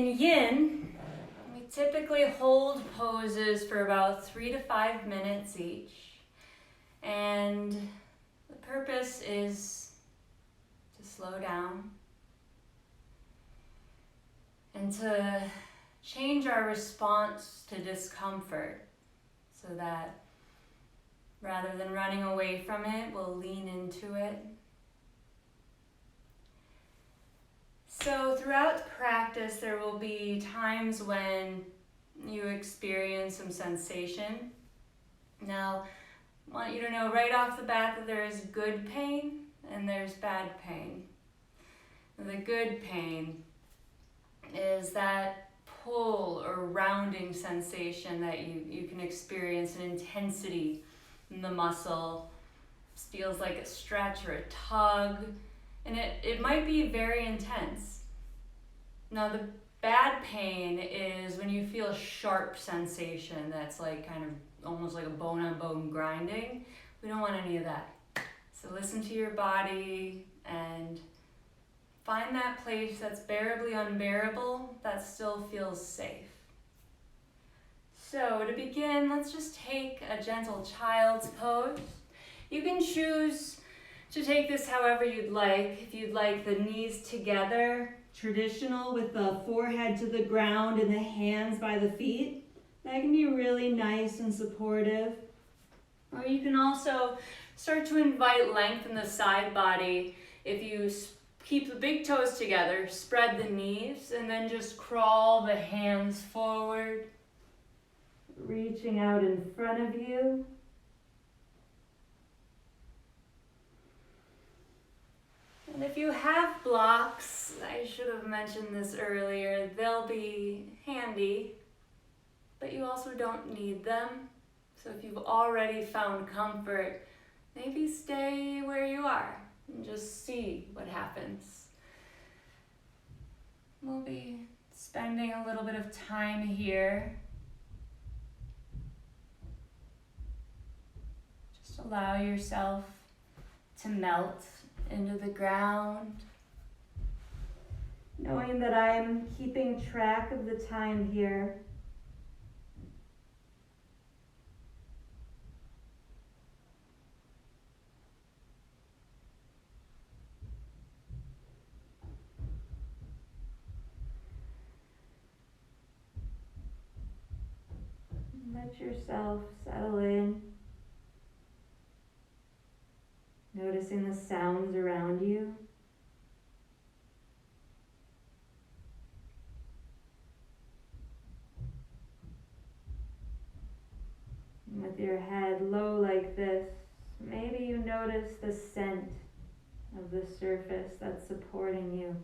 In yin, we typically hold poses for about 3 to 5 minutes each. And the purpose is to slow down and to change our response to discomfort so that rather than running away from it, we'll lean into it. So throughout the practice, there will be times when you experience some sensation. Now, I want you to know right off the bat that there is good pain and there's bad pain. The good pain is that pull or rounding sensation that you can experience, an intensity in the muscle. It feels like a stretch or a tug, and it might be very intense. Now the bad pain is when you feel a sharp sensation that's like kind of almost like a bone on bone grinding. We don't want any of that. So listen to your body and find that place that's bearably unbearable that still feels safe. So to begin, let's just take a gentle child's pose. You can choose to take this however you'd like. If you'd like the knees together, traditional with the forehead to the ground and the hands by the feet, that can be really nice and supportive. Or you can also start to invite length in the side body. If you keep the big toes together, spread the knees, and then just crawl the hands forward, reaching out in front of you. And if you have blocks, I should have mentioned this earlier, they'll be handy, but you also don't need them. So if you've already found comfort, maybe stay where you are and just see what happens. We'll be spending a little bit of time here. Just allow yourself to melt into the ground, knowing that I'm keeping track of the time here. Let yourself settle in, noticing the sounds around you. And with your head low like this, maybe you notice the scent of the surface that's supporting you.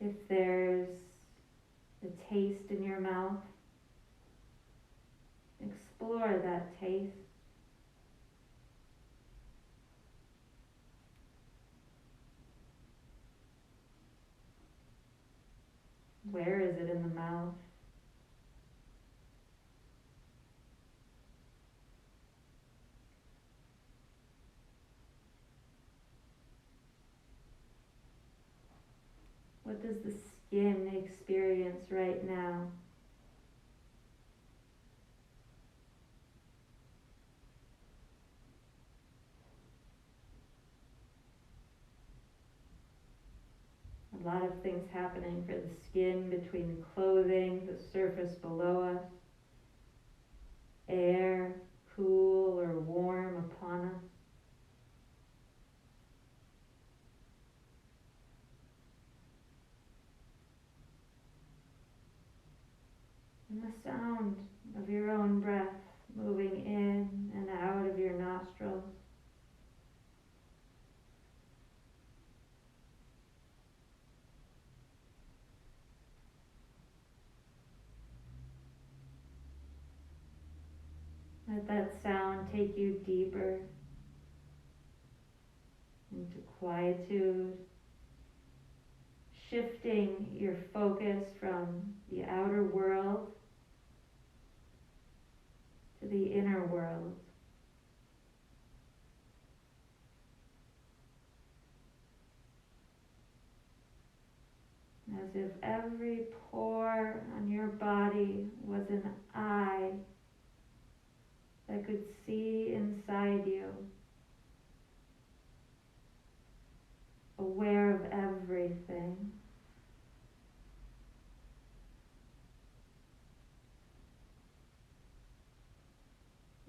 If there's a taste in your mouth, explore that taste. Where is it in the mouth? What does the skin experience right now? A lot of things happening for the skin between the clothing, the surface below us, air, cool or warm upon us. And the sound of your own breath moving in and out of your nostrils. Let that sound take you deeper into quietude, shifting your focus from the outer world to the inner world. As if every pore on your body was an eye that could see inside you, aware of everything.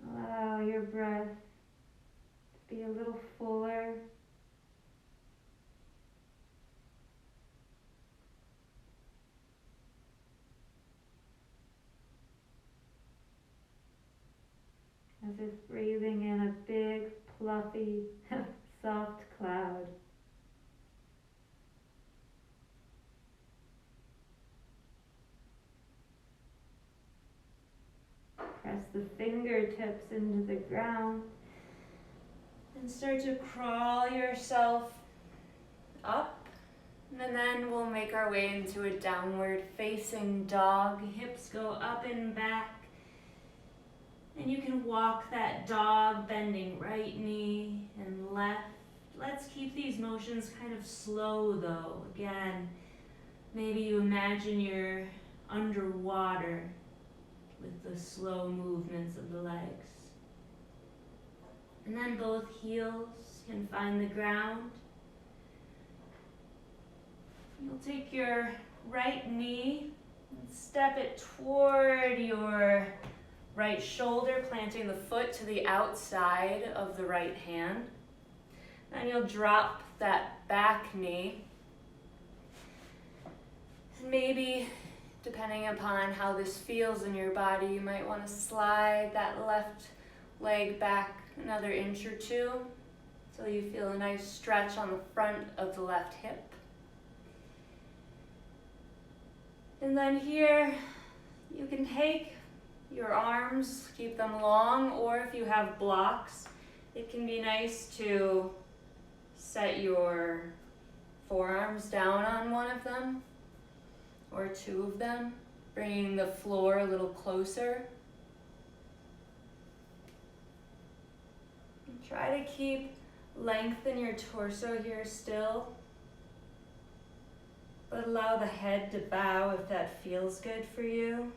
Allow your breath to be a little fuller. As if breathing in a big, fluffy, soft cloud. Press the fingertips into the ground and start to crawl yourself up. And then we'll make our way into a downward facing dog. Hips go up and back. And you can walk that dog, bending right knee and left. Let's keep these motions kind of slow though. Again, maybe you imagine you're underwater with the slow movements of the legs. And then both heels can find the ground. You'll take your right knee and step it toward your right shoulder, planting the foot to the outside of the right hand. Then you'll drop that back knee. And maybe, depending upon how this feels in your body, you might want to slide that left leg back another inch or two so you feel a nice stretch on the front of the left hip. And then here, you can take your arms, keep them long, or if you have blocks, it can be nice to set your forearms down on one of them or two of them, bringing the floor a little closer. And try to keep length in your torso here still, but allow the head to bow if that feels good for you.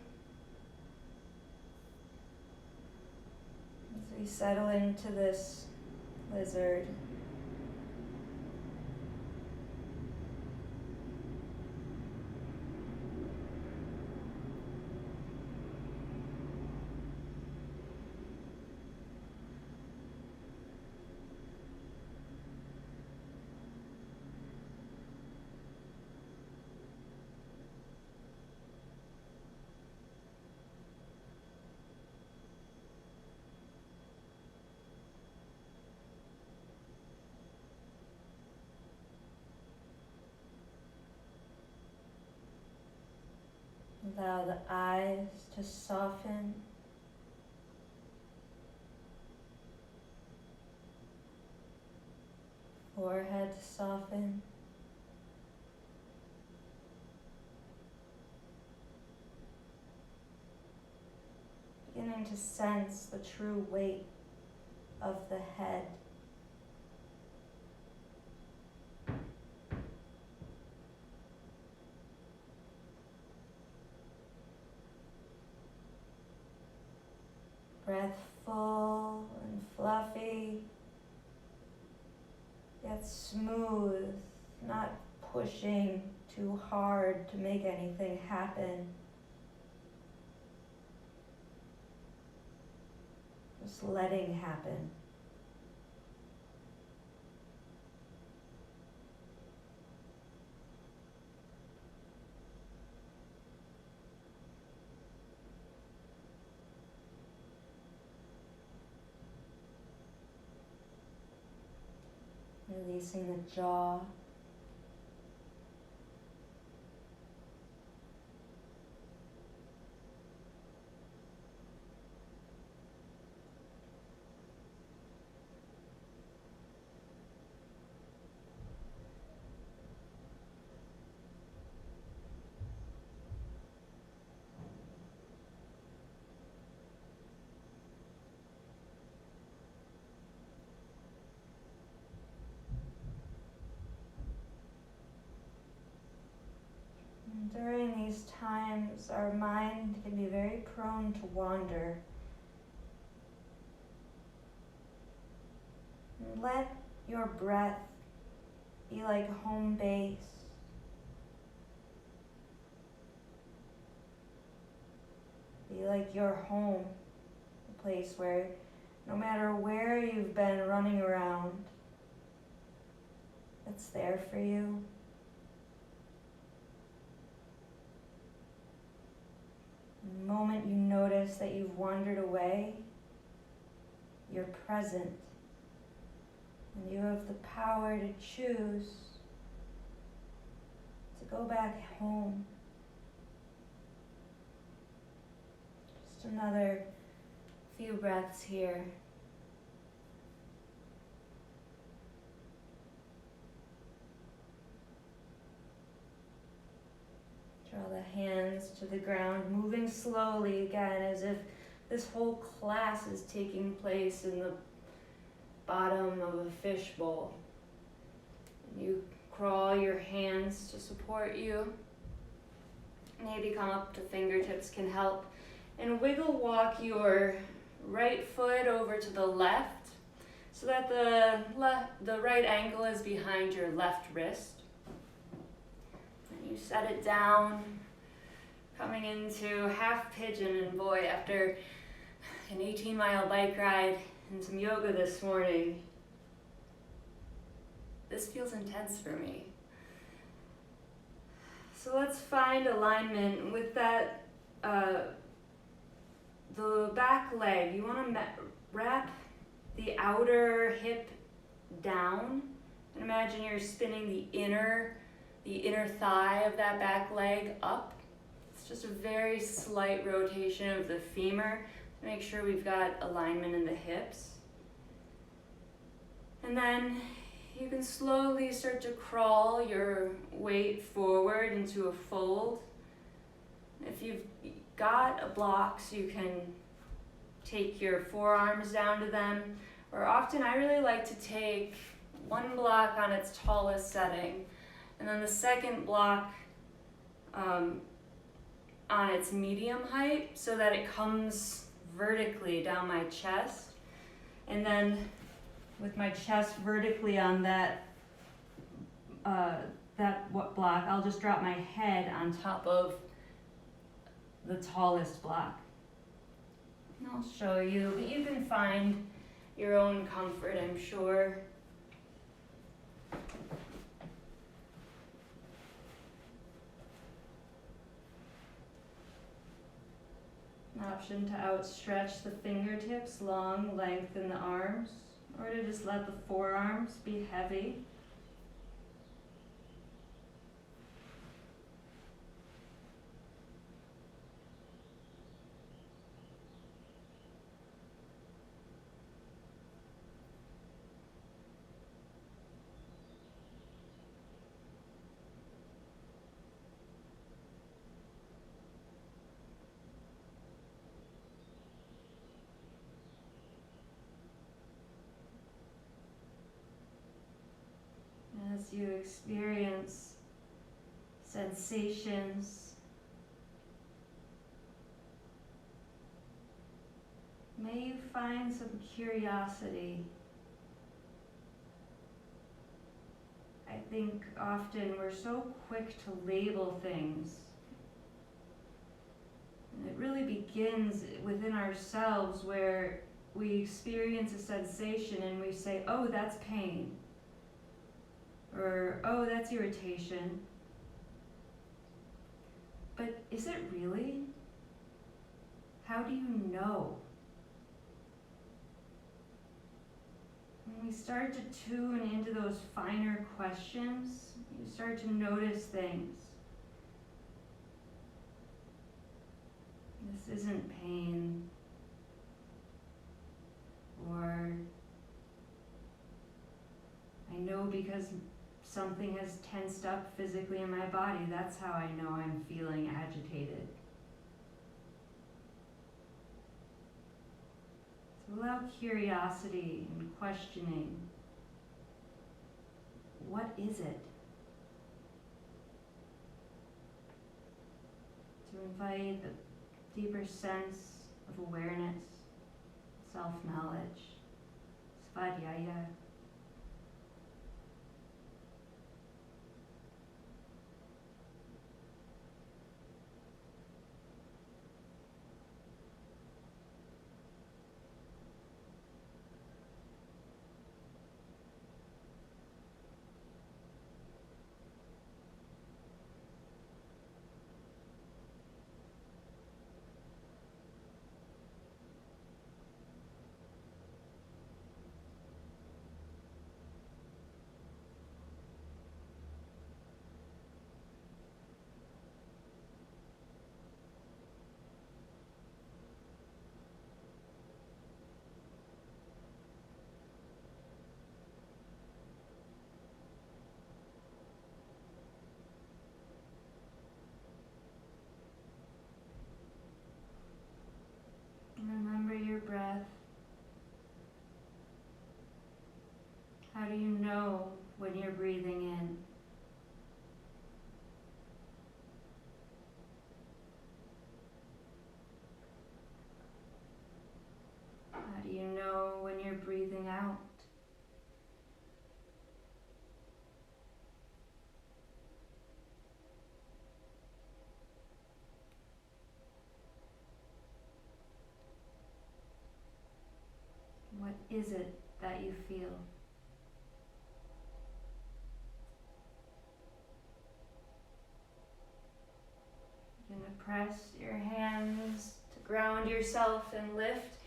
As we settle into this lizard. Allow the eyes to soften. Forehead to soften. Beginning to sense the true weight of the head. Breath full and fluffy, yet smooth, not pushing too hard to make anything happen. Just letting happen. Releasing the jaw. these times, our mind can be very prone to wander. And let your breath be like home base. Be like your home, a place where no matter where you've been running around, it's there for you. The moment you notice that you've wandered away, you're present. And you have the power to choose to go back home. Just another few breaths here. Draw the hands to the ground, moving slowly again as if this whole class is taking place in the bottom of a fishbowl. You crawl your hands to support you. Maybe come up to fingertips can help. And wiggle walk your right foot over to the left so that the right ankle is behind your left wrist. And you set it down, coming into half pigeon. And boy, after an 18-mile bike ride and some yoga this morning, this feels intense for me. So let's find alignment with that, the back leg. You want to wrap the outer hip down and imagine you're spinning the inner thigh of that back leg up. It's just a very slight rotation of the femur. Make sure we've got alignment in the hips. And then you can slowly start to crawl your weight forward into a fold. If you've got a block, so you can take your forearms down to them. Or often I really like to take one block on its tallest setting, and then the second block on its medium height so that it comes vertically down my chest. And then with my chest vertically on that block, I'll just drop my head on top of the tallest block. And I'll show you, but you can find your own comfort, I'm sure. An option to outstretch the fingertips, long, lengthen the arms, or to just let the forearms be heavy. As you experience sensations, may you find some curiosity. I think often we're so quick to label things. And it really begins within ourselves where we experience a sensation and we say, oh, that's pain. Or, oh, that's irritation. But is it really? How do you know? When we start to tune into those finer questions, you start to notice things. This isn't pain. Or, I know because something has tensed up physically in my body. That's how I know I'm feeling agitated. So allow curiosity and questioning. What is it? invite a deeper sense of awareness, self-knowledge, svadhyaya. Remember your breath. How do you know when you're breathing in? How do you know when you're breathing out? What is it that you feel? You're going to press your hands to ground yourself and lift,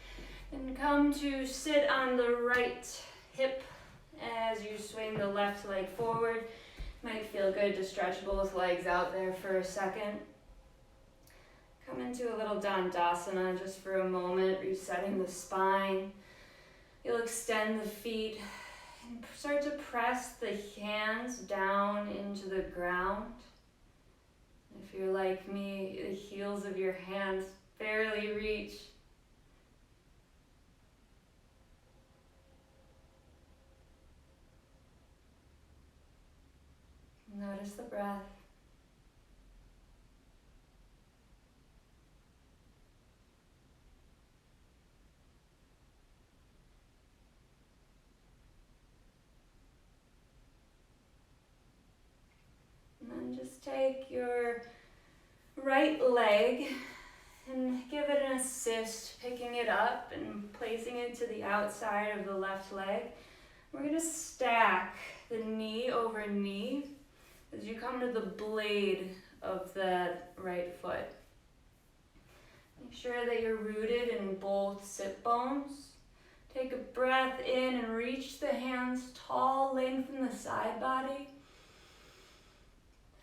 and come to sit on the right hip as you swing the left leg forward. Might feel good to stretch both legs out there for a second. Come into a little Dandasana just for a moment, resetting the spine. You'll extend the feet and start to press the hands down into the ground. If you're like me, the heels of your hands barely reach. Notice the breath. And then just take your right leg and give it an assist, picking it up and placing it to the outside of the left leg. We're going to stack the knee over knee as you come to the blade of the right foot. Make sure that you're rooted in both sit bones. Take a breath in and reach the hands tall, lengthen the side body.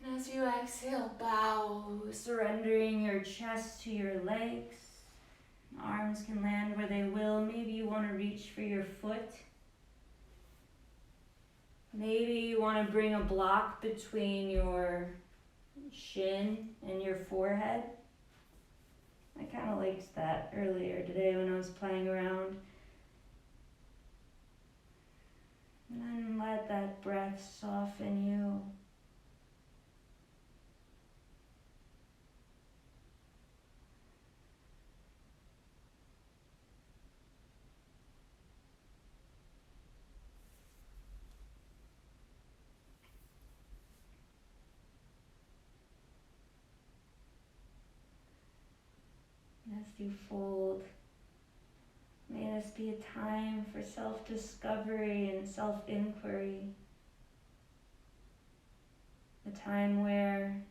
And as you exhale, bow, surrendering your chest to your legs. Arms can land where they will. Maybe you want to reach for your foot. Maybe you want to bring a block between your shin and your forehead. I kind of liked that earlier today when I was playing around. And then let that breath soften you. As you fold, may this be a time for self-discovery and self-inquiry. A time where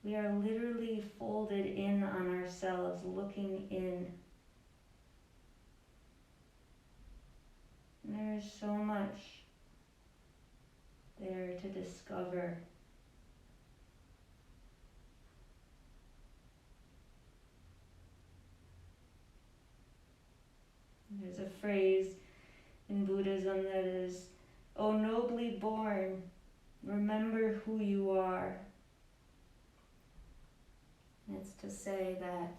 we are literally folded in on ourselves, looking in. And there is so much there to discover. There's a phrase in Buddhism that is, "O nobly born, remember who you are." And it's to say that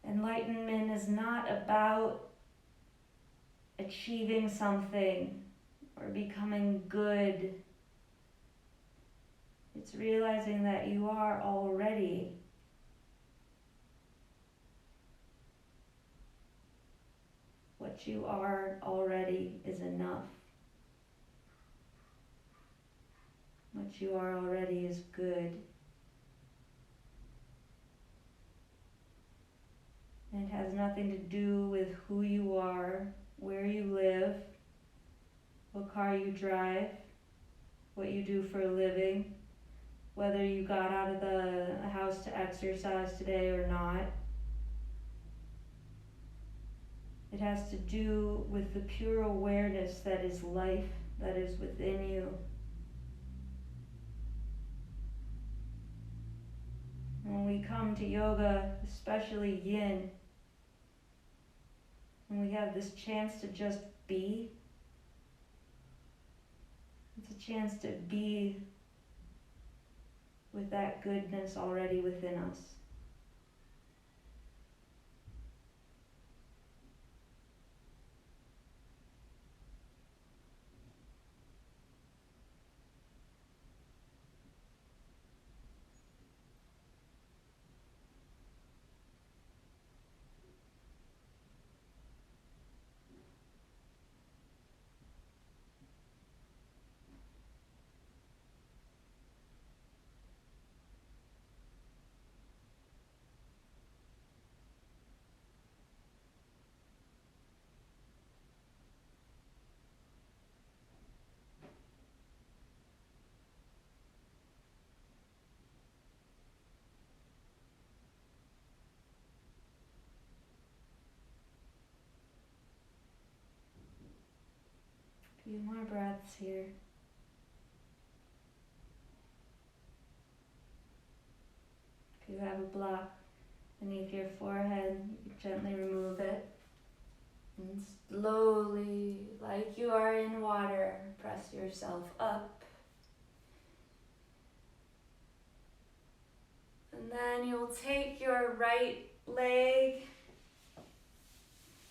enlightenment is not about achieving something or becoming good. It's realizing that you are already what you are already is enough. What you are already is good. And it has nothing to do with who you are, where you live, what car you drive, what you do for a living, whether you got out of the house to exercise today or not. It has to do with the pure awareness that is life, that is within you. When we come to yoga, especially yin, when we have this chance to just be, it's a chance to be with that goodness already within us. A few more breaths here. If you have a block beneath your forehead, you can gently remove it. And slowly, like you are in water, press yourself up. And then you'll take your right leg,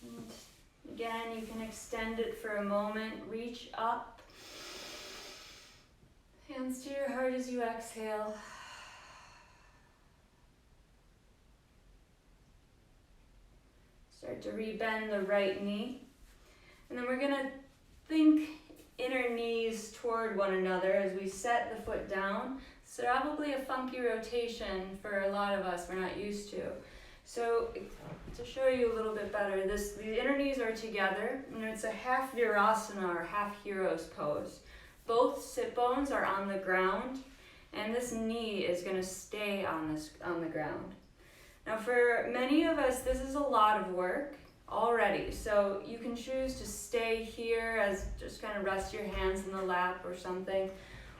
and again, you can extend it for a moment. Reach up. Hands to your heart as you exhale. Start to rebend the right knee. And then we're going to think inner knees toward one another as we set the foot down. It's probably a funky rotation for a lot of us we're not used to. So to show you a little bit better, the inner knees are together, and it's a half virasana or half hero's pose. Both sit bones are on the ground, and this knee is going to stay on the ground. Now for many of us, this is a lot of work already, so you can choose to stay here as just kind of rest your hands in the lap or something,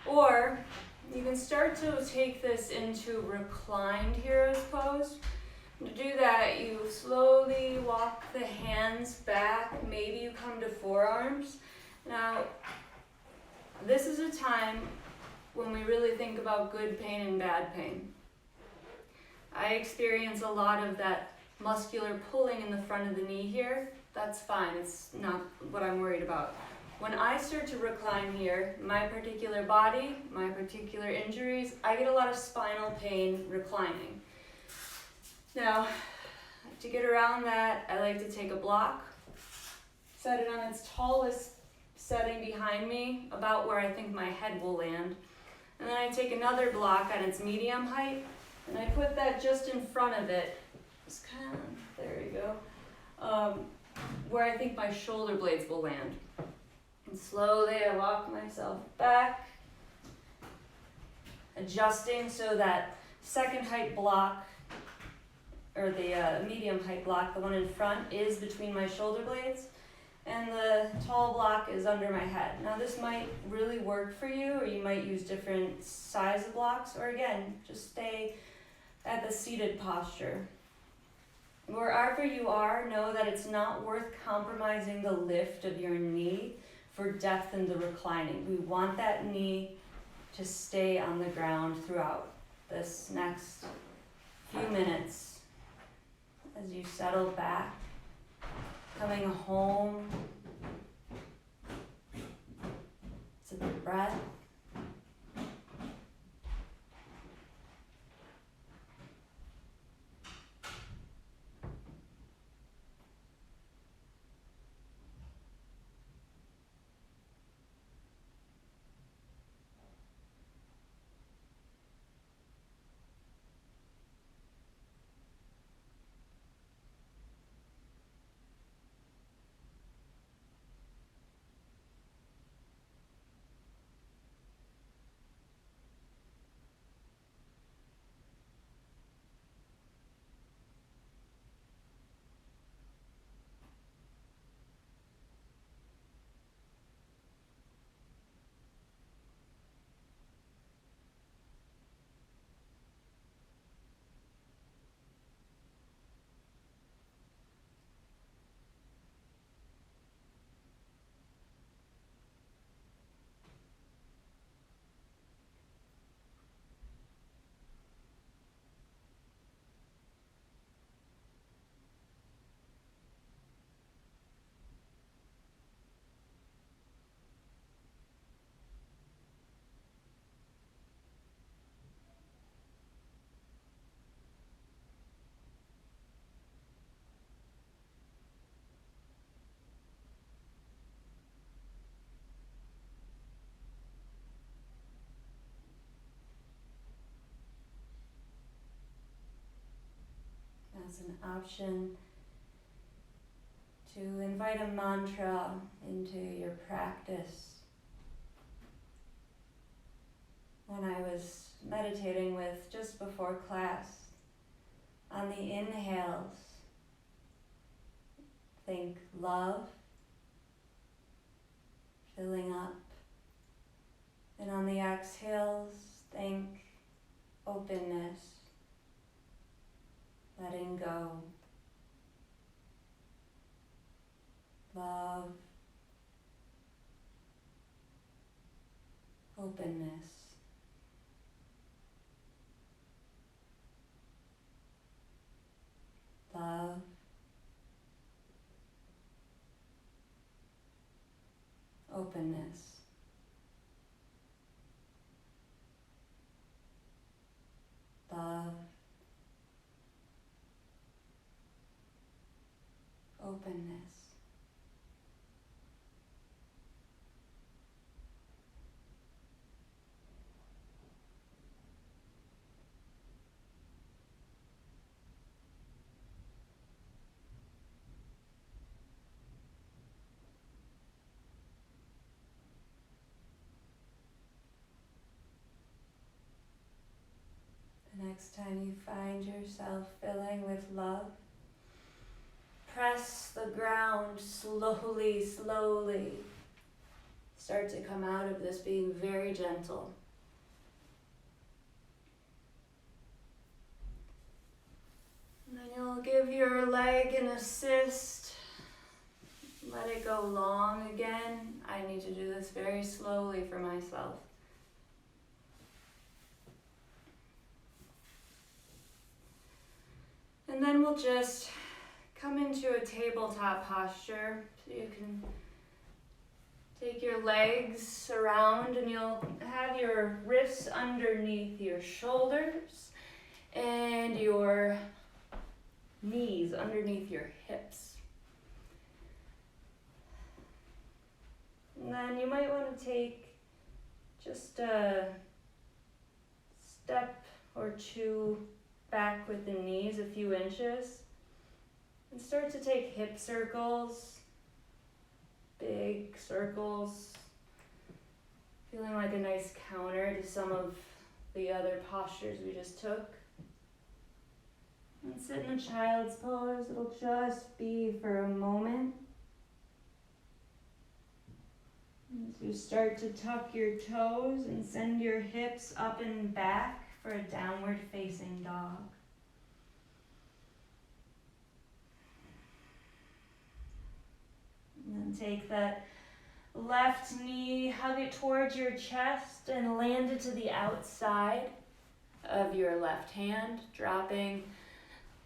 or you can start to take this into reclined hero's pose. To do that, you slowly walk the hands back, maybe you come to forearms. Now, this is a time when we really think about good pain and bad pain. I experience a lot of that muscular pulling in the front of the knee here. That's fine, it's not what I'm worried about. When I start to recline here, my particular body, my particular injuries, I get a lot of spinal pain reclining. Now, to get around that, I like to take a block, set it on its tallest setting behind me, about where I think my head will land. And then I take another block at its medium height, and I put that just in front of it. Just kind of, there you go, where I think my shoulder blades will land. And slowly I walk myself back, adjusting so that second height block, or the medium height block, the one in front, is between my shoulder blades, and the tall block is under my head. Now this might really work for you, or you might use different size of blocks, or again, just stay at the seated posture. Wherever you are, know that it's not worth compromising the lift of your knee for depth in the reclining. We want that knee to stay on the ground throughout this next few minutes as you settle back, coming home to the breath, as an option to invite a mantra into your practice. When I was meditating with just before class, on the inhales, think love, filling up. And on the exhales, think openness, letting go. Love, openness. Love, openness. Love, openness. The next time you find yourself filling with love, press the ground slowly, slowly. Start to come out of this being very gentle. And then you'll give your leg an assist. Let it go long again. I need to do this very slowly for myself. And then we'll just come into a tabletop posture. So you can take your legs around and you'll have your wrists underneath your shoulders and your knees underneath your hips. And then you might want to take just a step or two back with the knees, a few inches, and start to take hip circles, big circles, feeling like a nice counter to some of the other postures we just took. And sit in a child's pose. It'll just be for a moment. As you start to tuck your toes and send your hips up and back for a downward facing dog. And then take that left knee, hug it towards your chest and land it to the outside of your left hand, dropping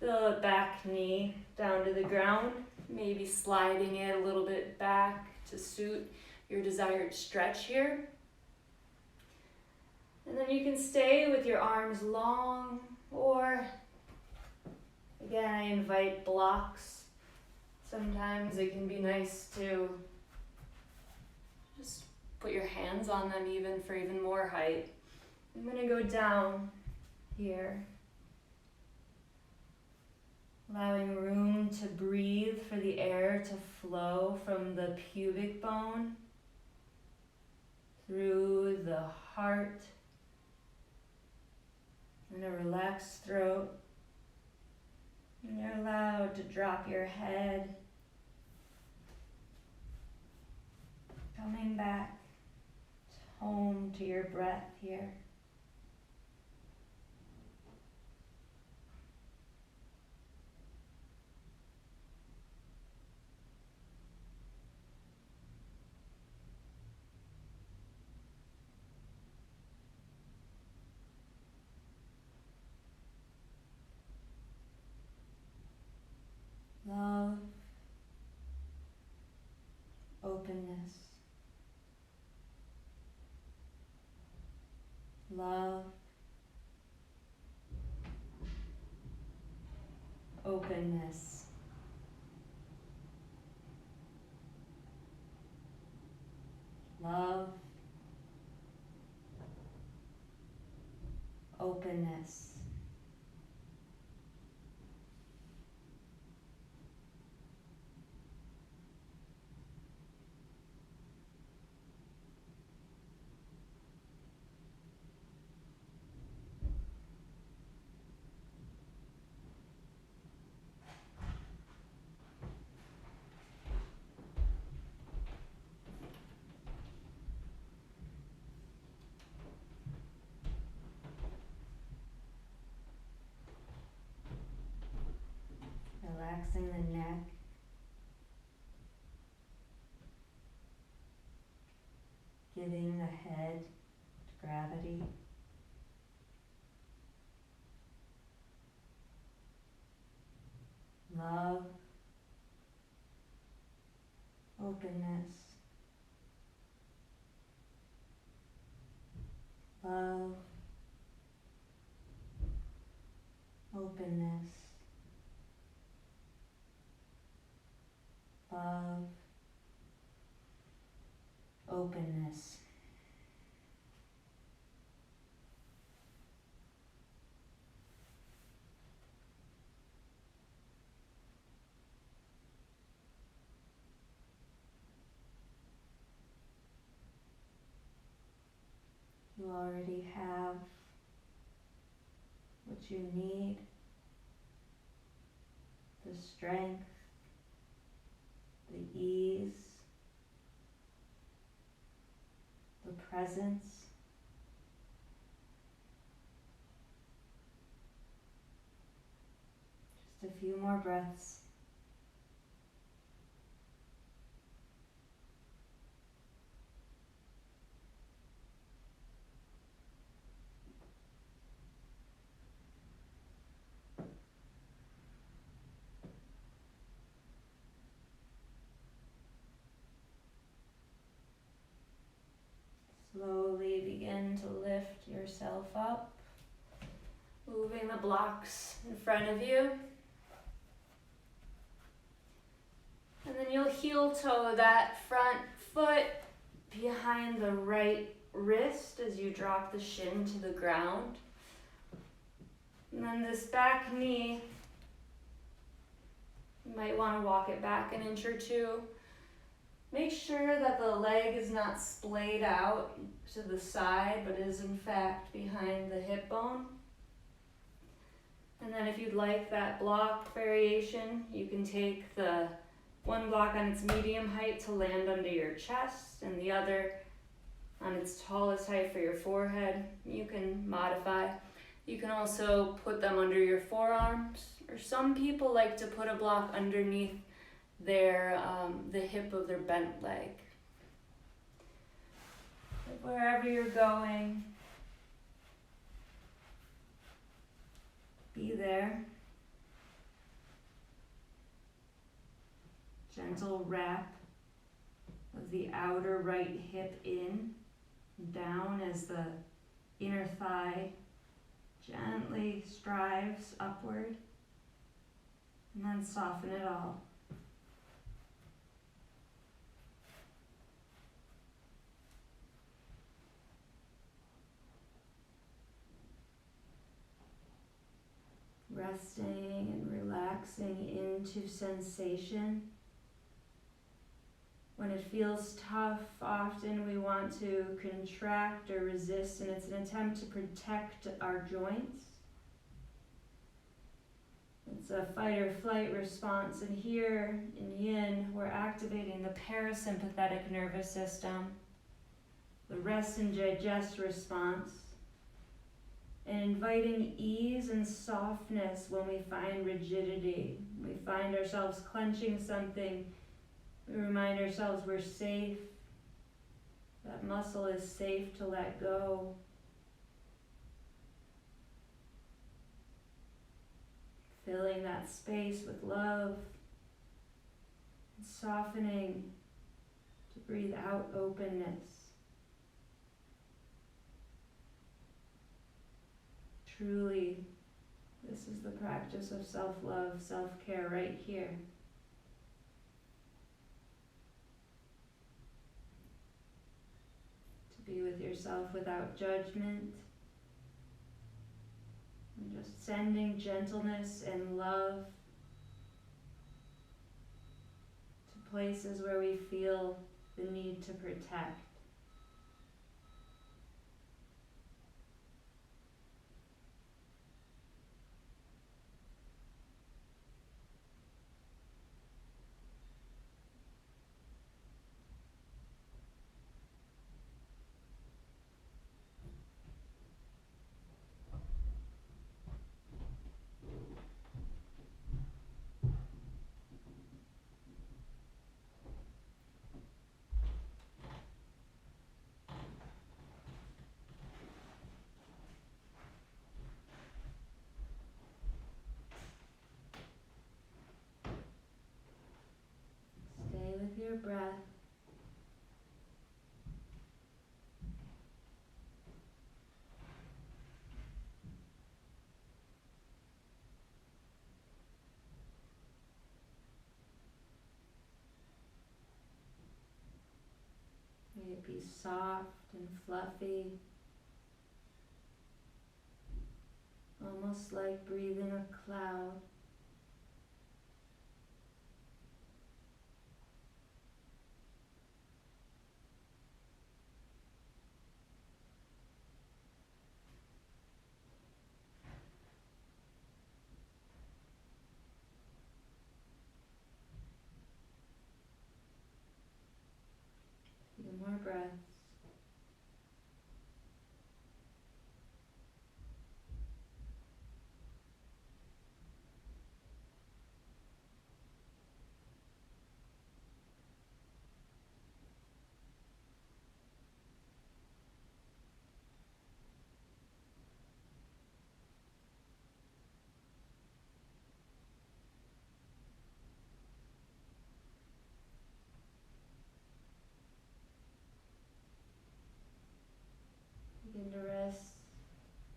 the back knee down to the ground, maybe sliding it a little bit back to suit your desired stretch here. And then you can stay with your arms long, or again, I invite blocks. Sometimes it can be nice to just put your hands on them even for even more height. I'm gonna go down here, allowing room to breathe for the air to flow from the pubic bone through the heart and a relaxed throat. And you're allowed to drop your head, coming back home to your breath here. Love, openness. Love, openness. Love, openness. Relaxing the neck. Giving the head to gravity. Love. Openness. Love. Openness. Love. Openness. You already have what you need, the strength, the ease, the presence. Just a few more breaths. Slowly begin to lift yourself up, moving the blocks in front of you. And then you'll heel toe that front foot behind the right wrist as you drop the shin to the ground. And then this back knee, you might want to walk it back an inch or two. Make sure that the leg is not splayed out to the side, but is in fact behind the hip bone. And then if you'd like that block variation, you can take the one block on its medium height to land under your chest and the other on its tallest height for your forehead. You can modify. You can also put them under your forearms, or some people like to put a block underneath the hip of their bent leg. But wherever you're going, be there. Gentle wrap of the outer right hip in, down as the inner thigh gently strives upward, and then soften it all. Resting and relaxing into sensation. When it feels tough, often we want to contract or resist, and it's an attempt to protect our joints. It's a fight or flight response, and here in Yin, we're activating the parasympathetic nervous system, the rest and digest response, and inviting ease and softness when we find rigidity. We find ourselves clenching something. We remind ourselves we're safe. That muscle is safe to let go. Filling that space with love and softening to breathe out openness. Truly, this is the practice of self-love, self-care right here. To be with yourself without judgment, and just sending gentleness and love to places where we feel the need to protect. be soft and fluffy, almost like breathing a cloud. Few more breaths. Begin to rest.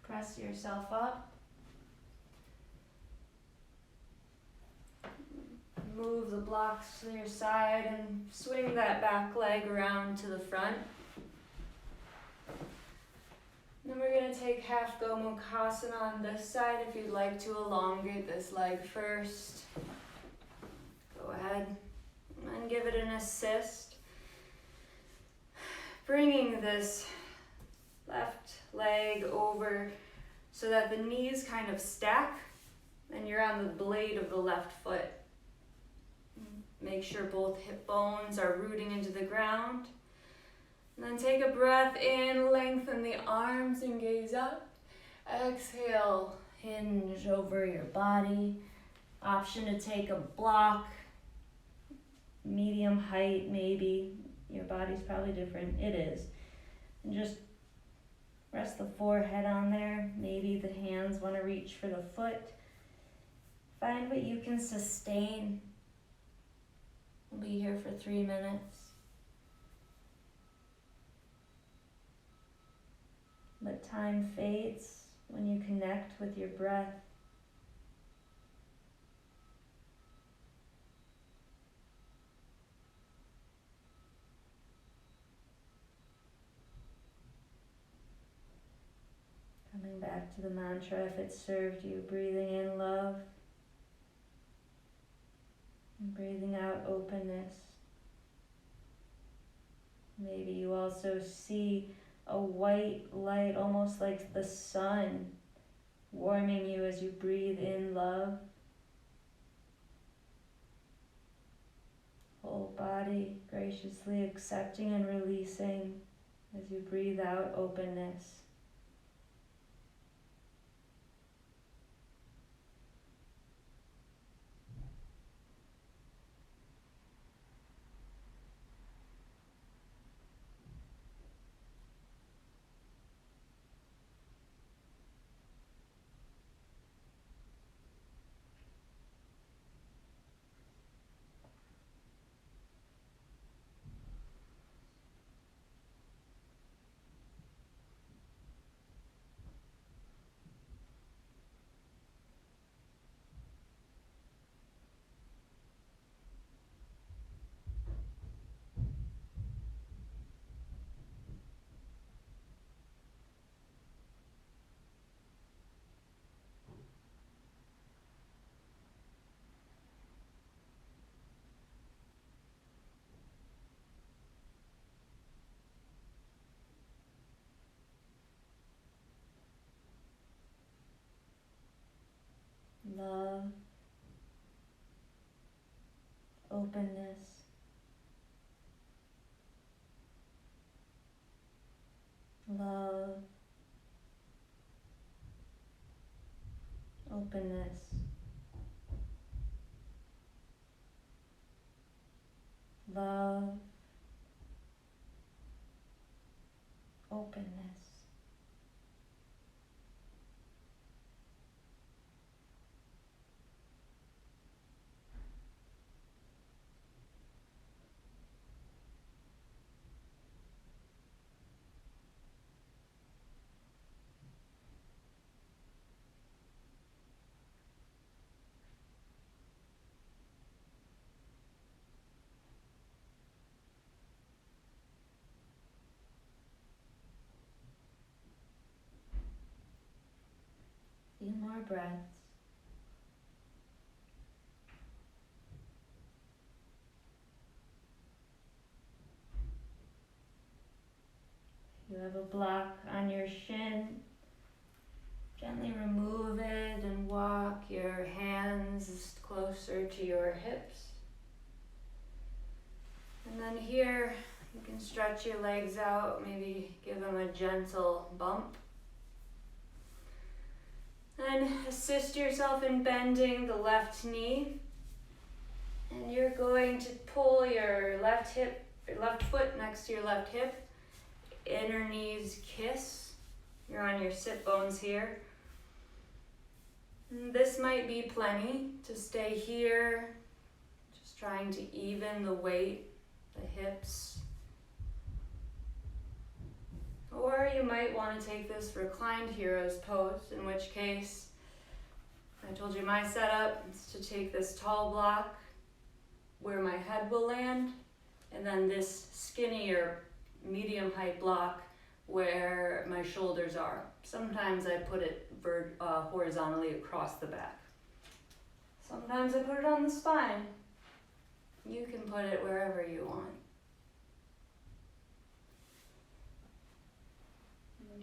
Press yourself up. Move the blocks to your side and swing that back leg around to the front. Then we're going to take half Gomukhasana on this side. If you'd like to elongate this leg first, go ahead and give it an assist. Bringing this left leg over so that the knees kind of stack and you're on the blade of the left foot. Make sure both hip bones are rooting into the ground. And then take a breath in, lengthen the arms and gaze up. Exhale, hinge over your body. Option to take a block, medium height maybe. Your body's probably different. It is. And just rest the forehead on there. Maybe the hands want to reach for the foot. Find what you can sustain. We'll be here for 3 minutes. But time fades when you connect with your breath. Coming back to the mantra if it served you, breathing in love and breathing out openness. Maybe you also see a white light, almost like the sun, warming you as you breathe in love. Whole body graciously accepting and releasing as you breathe out openness. Love, openness, love, openness, love, openness. breaths. If you have a block on your shin, gently remove it and walk your hands closer to your hips. And then here, you can stretch your legs out, maybe give them a gentle bump. And assist yourself in bending the left knee. And you're going to pull your left foot next to your left hip. Inner knees kiss. You're on your sit bones here. And this might be plenty to stay here, just trying to even the weight, the hips. Or you might want to take this reclined hero's pose, in which case, I told you my setup is to take this tall block where my head will land, and then this skinnier medium height block where my shoulders are. Sometimes I put it horizontally across the back. Sometimes I put it on the spine. You can put it wherever you want.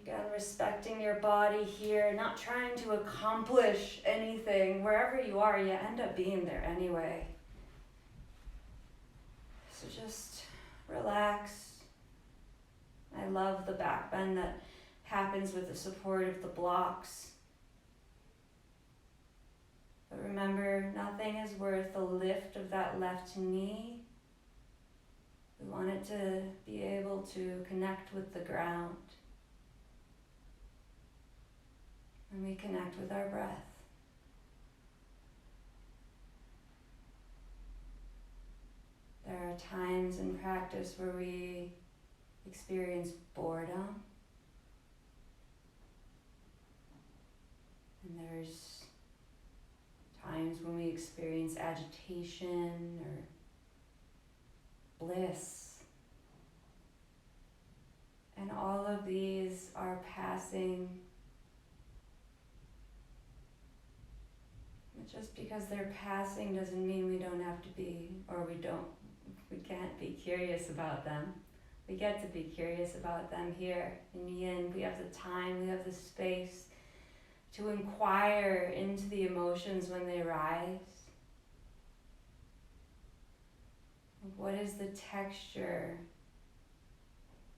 Again, respecting your body here, not trying to accomplish anything. Wherever you are, you end up being there anyway. So just relax. I love the back bend that happens with the support of the blocks. But remember, nothing is worth the lift of that left knee. We want it to be able to connect with the ground. And we connect with our breath. There are times in practice where we experience boredom. And there's times when we experience agitation or bliss. And all of these are passing. But just because they're passing doesn't mean we don't have to be, or we can't be curious about them. We get to be curious about them here in the yin. We have the time, we have the space to inquire into the emotions when they rise. What is the texture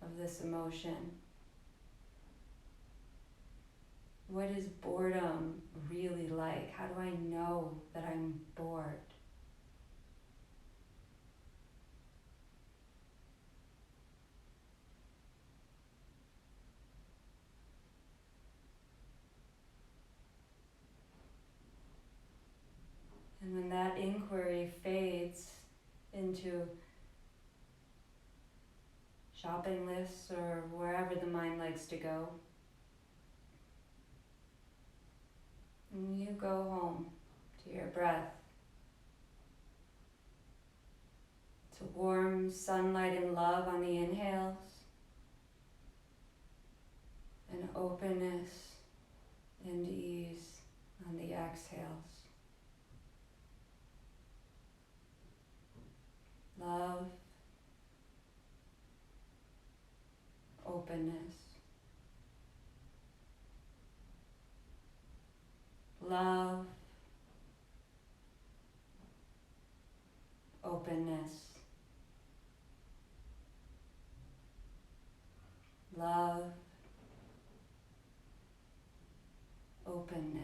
of this emotion? What is boredom really like? How do I know that I'm bored? And when that inquiry fades into shopping lists or wherever the mind likes to go, and you go home to your breath, to warm sunlight and love on the inhales, and openness and ease on the exhales. Love, openness. Love, openness. Love, openness.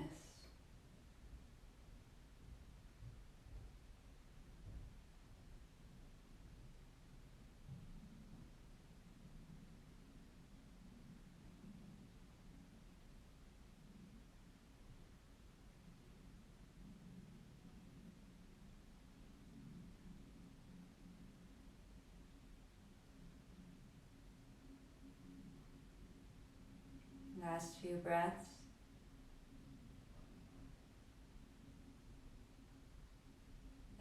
Last few breaths.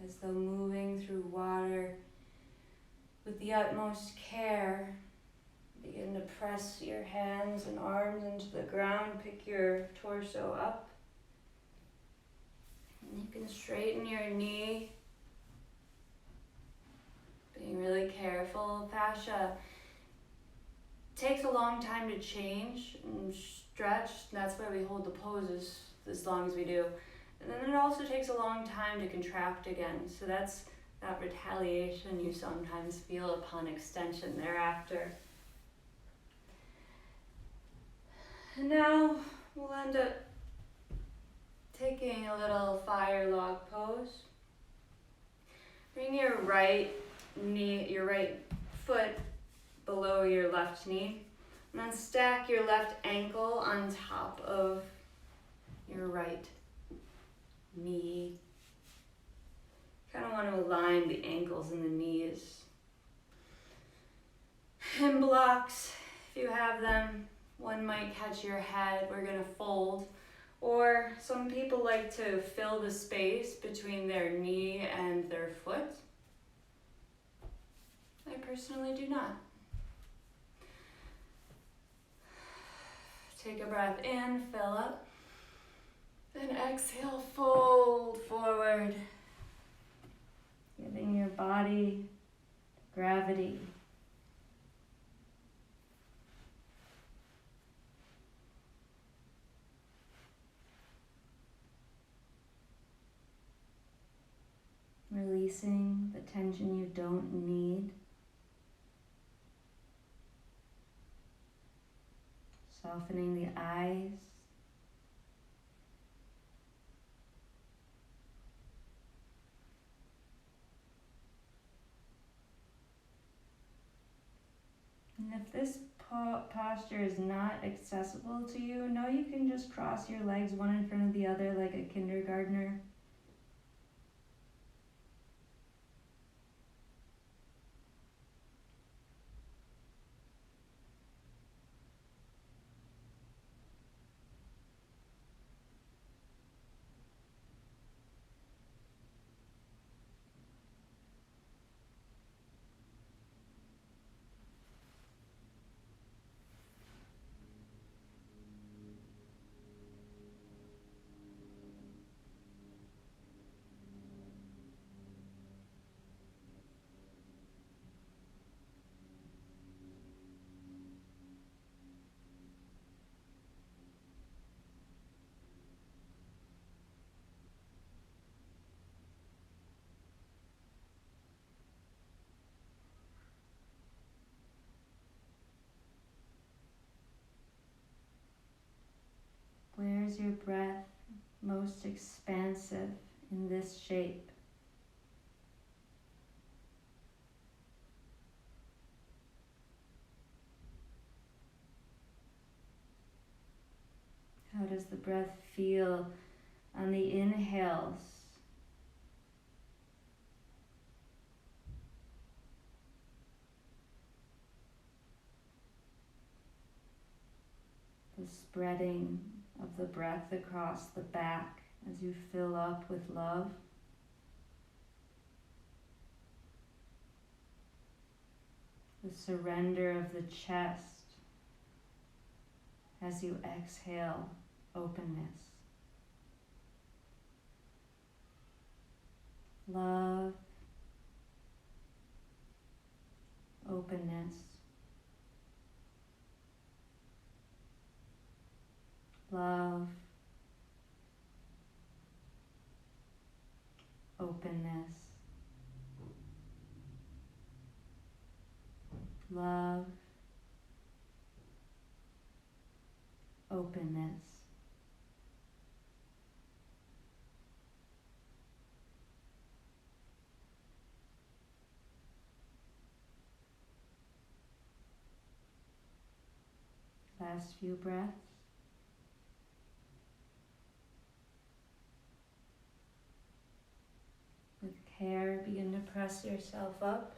As though moving through water with the utmost care. Begin to press your hands and arms into the ground. Pick your torso up. And you can straighten your knee, being really careful. Fascia takes a long time to change and stretch. That's why we hold the poses as long as we do. And then it also takes a long time to contract again. So that's that retaliation you sometimes feel upon extension thereafter. And now we'll end up taking a little fire log pose. Bring your right knee, your right foot below your left knee. And then stack your left ankle on top of your right knee. Kind of want to align the ankles and the knees. And blocks, if you have them, one might catch your head. We're going to fold. Or some people like to fill the space between their knee and their foot. I personally do not. Take a breath in, fill up. Then exhale, fold forward. Giving your body gravity. Releasing the tension you don't need. Softening the eyes. And if this posture is not accessible to you, know you can just cross your legs one in front of the other like a kindergartner. Where's your breath most expansive in this shape? How does the breath feel on the inhales? The spreading of the breath across the back as you fill up with love. The surrender of the chest as you exhale openness. Love, openness. Love, openness. Love, openness. Last few breaths. With care, begin to press yourself up.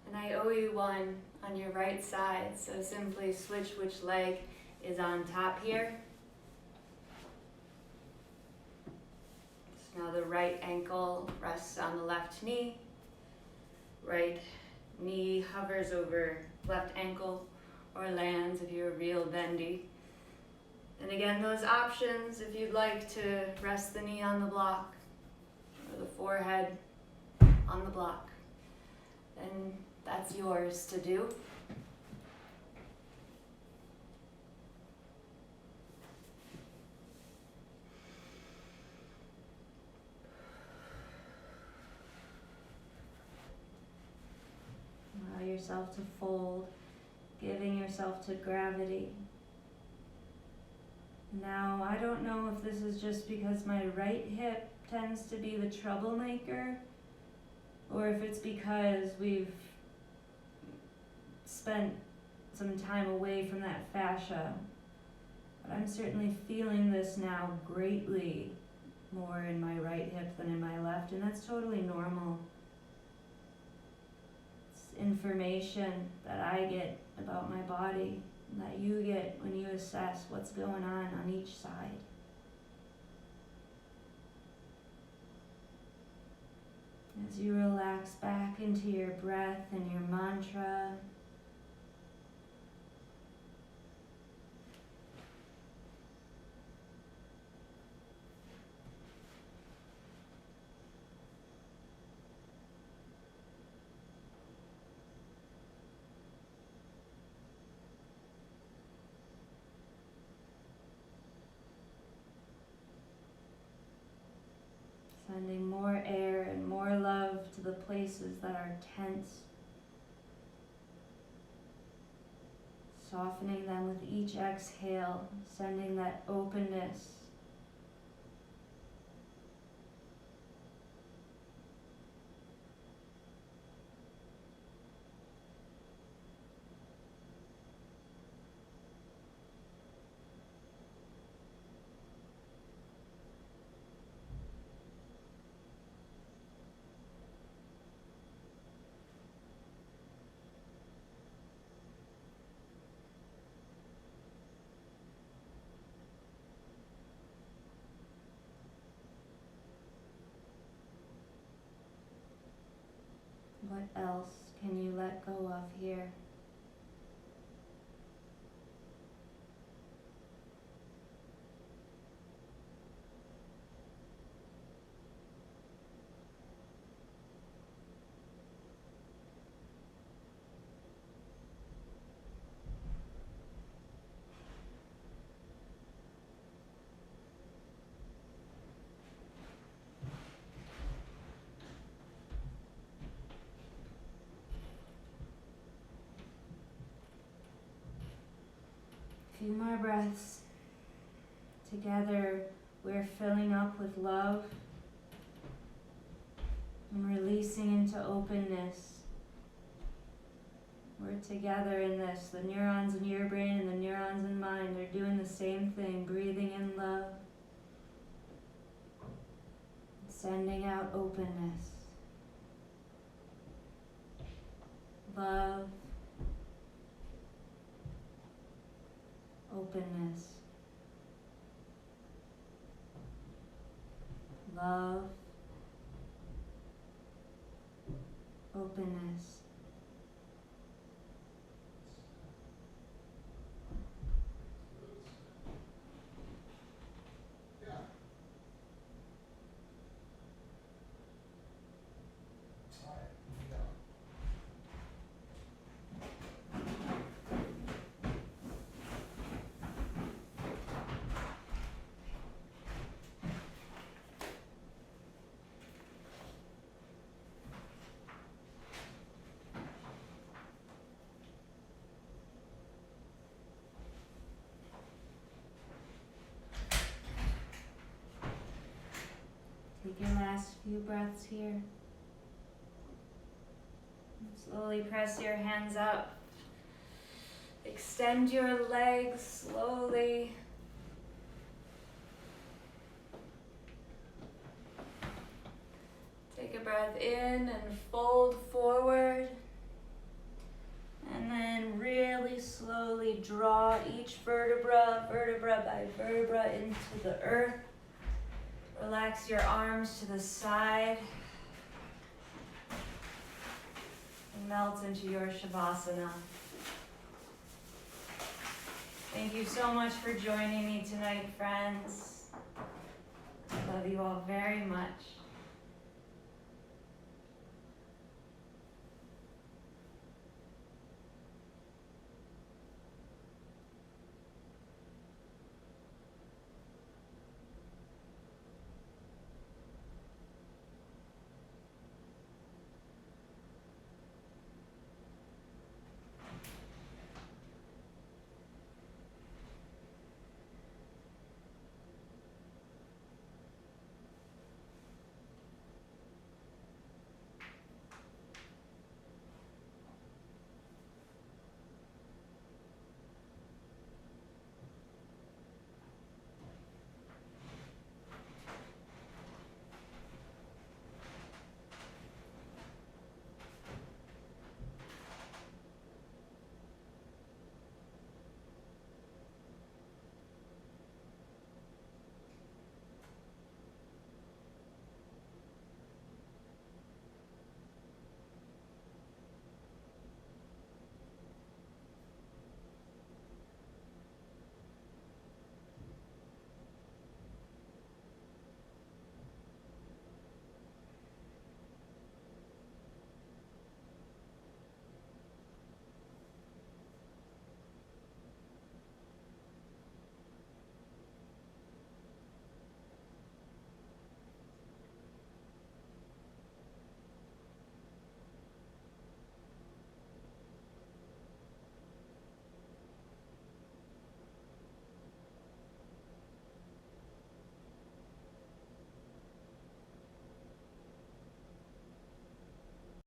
And I owe you one on your right side, so simply switch which leg is on top here. So now the right ankle rests on the left knee. Right knee hovers over left ankle or lands if you're real bendy. And again, those options, if you'd like to rest the knee on the block or the forehead on the block, then that's yours to do. Allow yourself to fold, giving yourself to gravity. Now, I don't know if this is just because my right hip tends to be the troublemaker, or if it's because we've spent some time away from that fascia. But I'm certainly feeling this now greatly more in my right hip than in my left, and that's totally normal. It's information that I get about my body, that you get when you assess what's going on each side. As you relax back into your breath and your mantra, sending more air and more love to the places that are tense, softening them with each exhale, sending that openness. What else can you let go of here? A few more breaths. Together, we're filling up with love and releasing into openness. We're together in this. The neurons in your brain and the neurons in mine are doing the same thing, breathing in love, sending out openness. Love, openness. Love, openness. Take your last few breaths here. Slowly press your hands up. Extend your legs slowly. Take a breath in and fold forward. And then really slowly draw each vertebra by vertebra into the earth. Relax your arms to the side. And melt into your Shavasana. Thank you so much for joining me tonight, friends. I love you all very much.